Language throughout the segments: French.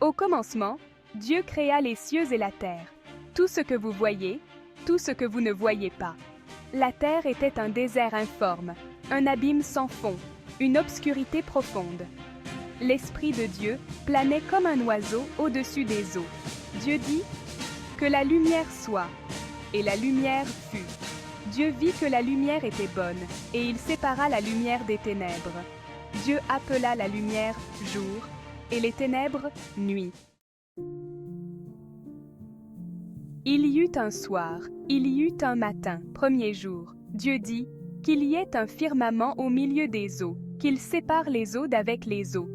Au commencement, Dieu créa les cieux et la terre, tout ce que vous voyez, tout ce que vous ne voyez pas. La terre était un désert informe, un abîme sans fond, une obscurité profonde. L'Esprit de Dieu planait comme un oiseau au-dessus des eaux. Dieu dit « Que la lumière soit », et la lumière fut. Dieu vit que la lumière était bonne, et il sépara la lumière des ténèbres. Dieu appela la lumière « jour », et les ténèbres « nuit ». Il y eut un soir, il y eut un matin, premier jour. Dieu dit qu'il y ait un firmament au milieu des eaux, qu'il sépare les eaux d'avec les eaux.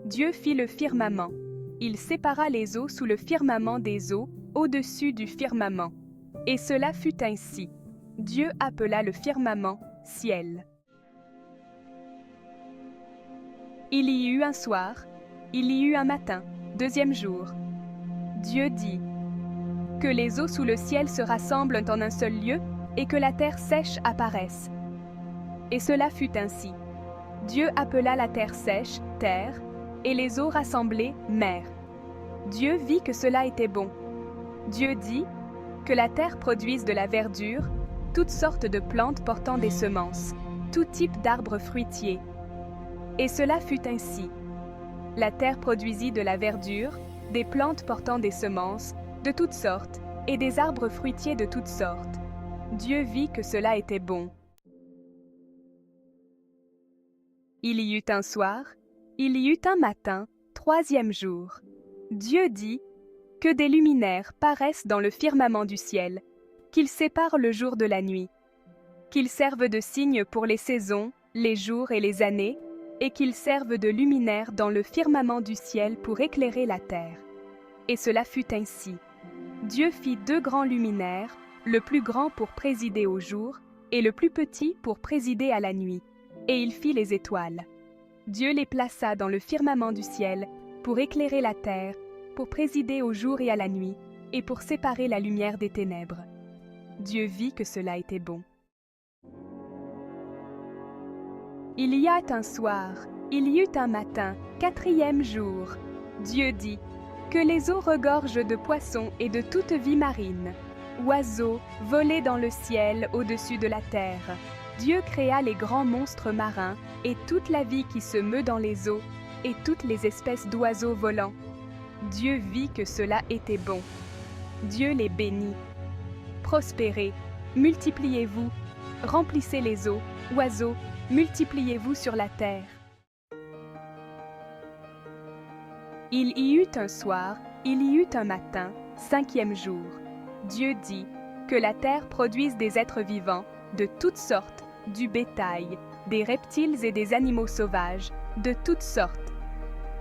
Dieu fit le firmament. Il sépara les eaux sous le firmament des eaux, au-dessus du firmament. Et cela fut ainsi. Dieu appela le firmament « ciel ». Il y eut un soir, il y eut un matin, deuxième jour. Dieu dit que les eaux sous le ciel se rassemblent en un seul lieu et que la terre sèche apparaisse. Et cela fut ainsi. Dieu appela la terre sèche « terre » et les eaux rassemblées « mer ». Dieu vit que cela était bon. Dieu dit que la terre produise de la verdure, toutes sortes de plantes portant des semences, tout type d'arbres fruitiers. Et cela fut ainsi. La terre produisit de la verdure, des plantes portant des semences, de toutes sortes, et des arbres fruitiers de toutes sortes. Dieu vit que cela était bon. Il y eut un soir, il y eut un matin, troisième jour. Dieu dit que des luminaires paraissent dans le firmament du ciel, qu'ils séparent le jour de la nuit, qu'ils servent de signes pour les saisons, les jours et les années, et qu'ils servent de luminaires dans le firmament du ciel pour éclairer la terre. Et cela fut ainsi. Dieu fit deux grands luminaires, le plus grand pour présider au jour, et le plus petit pour présider à la nuit. Et il fit les étoiles. Dieu les plaça dans le firmament du ciel, pour éclairer la terre, pour présider au jour et à la nuit, et pour séparer la lumière des ténèbres. Dieu vit que cela était bon. Il y eut un soir, il y eut un matin, quatrième jour. Dieu dit que les eaux regorgent de poissons et de toute vie marine. Oiseaux, volez dans le ciel au-dessus de la terre. Dieu créa les grands monstres marins et toute la vie qui se meut dans les eaux et toutes les espèces d'oiseaux volants. Dieu vit que cela était bon. Dieu les bénit. Prospérez, multipliez-vous, remplissez les eaux, oiseaux, multipliez-vous sur la terre. Il y eut un soir, il y eut un matin, cinquième jour. Dieu dit que la terre produise des êtres vivants, de toutes sortes, du bétail, des reptiles et des animaux sauvages, de toutes sortes.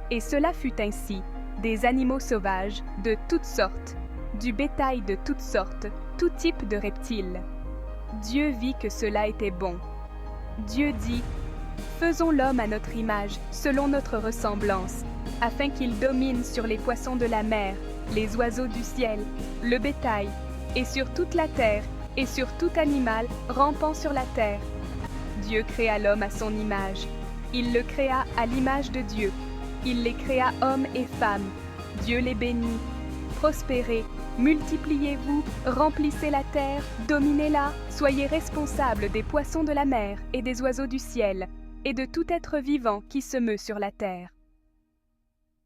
Et cela fut ainsi, des animaux sauvages, de toutes sortes, du bétail de toutes sortes, tout type de reptiles. Dieu vit que cela était bon. Dieu dit « Faisons l'homme à notre image, selon notre ressemblance, afin qu'il domine sur les poissons de la mer, les oiseaux du ciel, le bétail, et sur toute la terre, et sur tout animal rampant sur la terre. » Dieu créa l'homme à son image. Il le créa à l'image de Dieu. Il les créa hommes et femmes. Dieu les bénit. Prospérez, multipliez-vous, remplissez la terre, dominez-la, soyez responsables des poissons de la mer et des oiseaux du ciel, et de tout être vivant qui se meut sur la terre.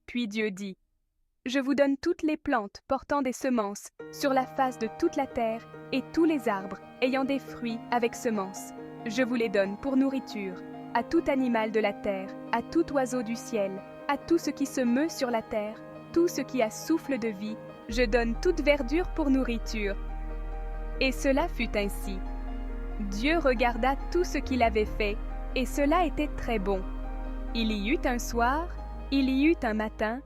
Puis Dieu dit, « Je vous donne toutes les plantes portant des semences sur la face de toute la terre et tous les arbres ayant des fruits avec semences. Je vous les donne pour nourriture, à tout animal de la terre, à tout oiseau du ciel, à tout ce qui se meut sur la terre, tout ce qui a souffle de vie, je donne toute verdure pour nourriture. » Et cela fut ainsi. Dieu regarda tout ce qu'il avait fait, et cela était très bon. Il y eut un soir, il y eut un matin.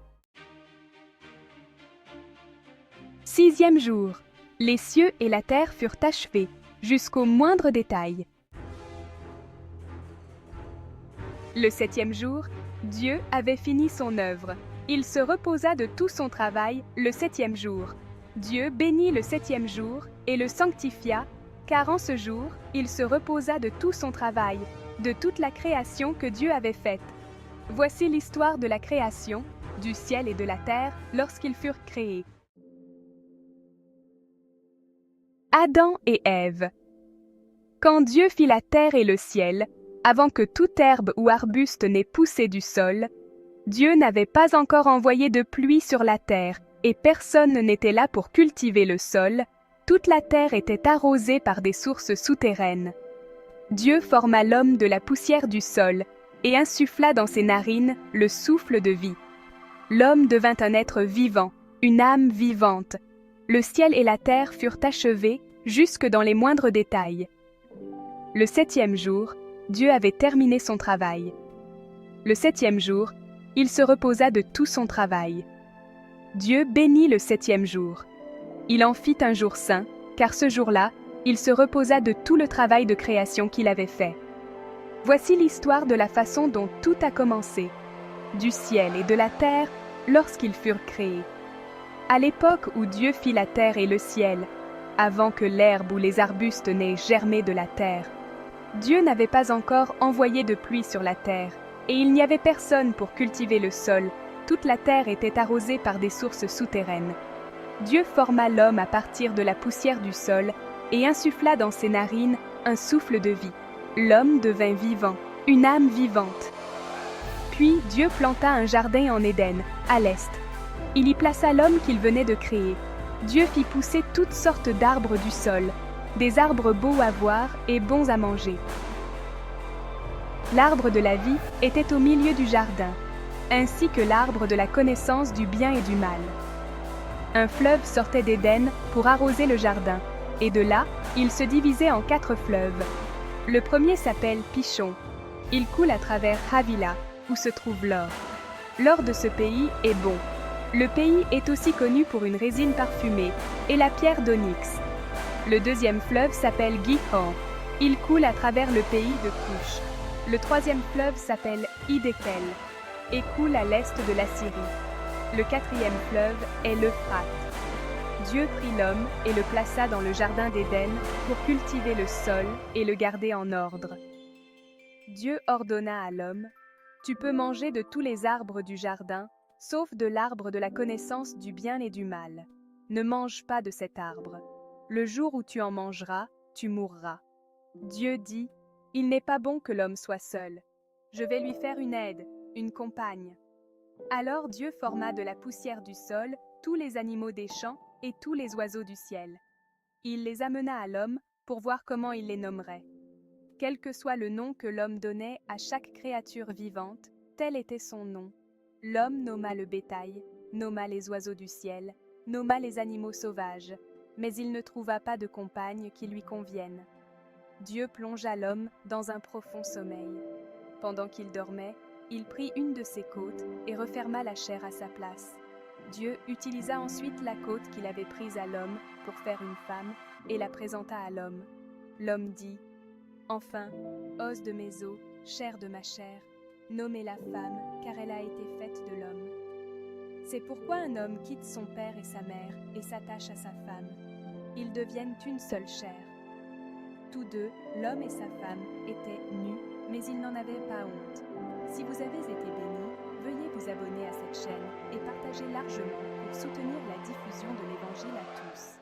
Sixième jour. Les cieux et la terre furent achevés, jusqu'au moindre détail. Le septième jour, Dieu avait fini son œuvre. Il se reposa de tout son travail le septième jour. Dieu bénit le septième jour et le sanctifia, car en ce jour, il se reposa de tout son travail, de toute la création que Dieu avait faite. Voici l'histoire de la création, du ciel et de la terre lorsqu'ils furent créés. Adam et Ève. Quand Dieu fit la terre et le ciel, avant que toute herbe ou arbuste n'ait poussé du sol, Dieu n'avait pas encore envoyé de pluie sur la terre, et personne n'était là pour cultiver le sol. Toute la terre était arrosée par des sources souterraines. Dieu forma l'homme de la poussière du sol et insuffla dans ses narines le souffle de vie. L'homme devint un être vivant, une âme vivante. Le ciel et la terre furent achevés jusque dans les moindres détails. Le 7e jour, Dieu avait terminé son travail. Le 7e jour, il se reposa de tout son travail. Dieu bénit le 7e jour. Il en fit un jour saint, car ce jour-là, il se reposa de tout le travail de création qu'il avait fait. Voici l'histoire de la façon dont tout a commencé, du ciel et de la terre lorsqu'ils furent créés. À l'époque où Dieu fit la terre et le ciel, avant que l'herbe ou les arbustes n'aient germé de la terre, Dieu n'avait pas encore envoyé de pluie sur la terre, et il n'y avait personne pour cultiver le sol. Toute la terre était arrosée par des sources souterraines. Dieu forma l'homme à partir de la poussière du sol et insuffla dans ses narines un souffle de vie. L'homme devint vivant, une âme vivante. Puis Dieu planta un jardin en Éden, à l'est. Il y plaça l'homme qu'il venait de créer. Dieu fit pousser toutes sortes d'arbres du sol, des arbres beaux à voir et bons à manger. L'arbre de la vie était au milieu du jardin, ainsi que l'arbre de la connaissance du bien et du mal. Un fleuve sortait d'Éden pour arroser le jardin, et de là, il se divisait en 4 fleuves. Le premier s'appelle Pishon. Il coule à travers Havila, où se trouve l'or. L'or de ce pays est bon. Le pays est aussi connu pour une résine parfumée et la pierre d'onyx. Le deuxième fleuve s'appelle Gihon. Il coule à travers le pays de Cush. Le troisième fleuve s'appelle Hiddekel et coule à l'est de la Syrie. Le 4e fleuve est l'Euphrate. Dieu prit l'homme et le plaça dans le jardin d'Éden pour cultiver le sol et le garder en ordre. Dieu ordonna à l'homme: « Tu peux manger de tous les arbres du jardin, sauf de l'arbre de la connaissance du bien et du mal. Ne mange pas de cet arbre. Le jour où tu en mangeras, tu mourras. » Dieu dit: « Il n'est pas bon que l'homme soit seul. Je vais lui faire une aide, une compagne. » Alors Dieu forma de la poussière du sol tous les animaux des champs et tous les oiseaux du ciel. Il les amena à l'homme pour voir comment il les nommerait. Quel que soit le nom que l'homme donnait à chaque créature vivante, tel était son nom. L'homme nomma le bétail, nomma les oiseaux du ciel, nomma les animaux sauvages, mais il ne trouva pas de compagne qui lui convienne. Dieu plongea l'homme dans un profond sommeil. Pendant qu'il dormait, il prit une de ses côtes et referma la chair à sa place. Dieu utilisa ensuite la côte qu'il avait prise à l'homme pour faire une femme et la présenta à l'homme. L'homme dit: « Enfin, os de mes os, chair de ma chair, nommez-la femme, car elle a été faite de l'homme. » C'est pourquoi un homme quitte son père et sa mère et s'attache à sa femme. Ils deviennent une seule chair. Tous deux, l'homme et sa femme, étaient nus, mais ils n'en avaient pas honte. Si vous avez été bénis, veuillez vous abonner à cette chaîne et partager largement pour soutenir la diffusion de l'Évangile à tous.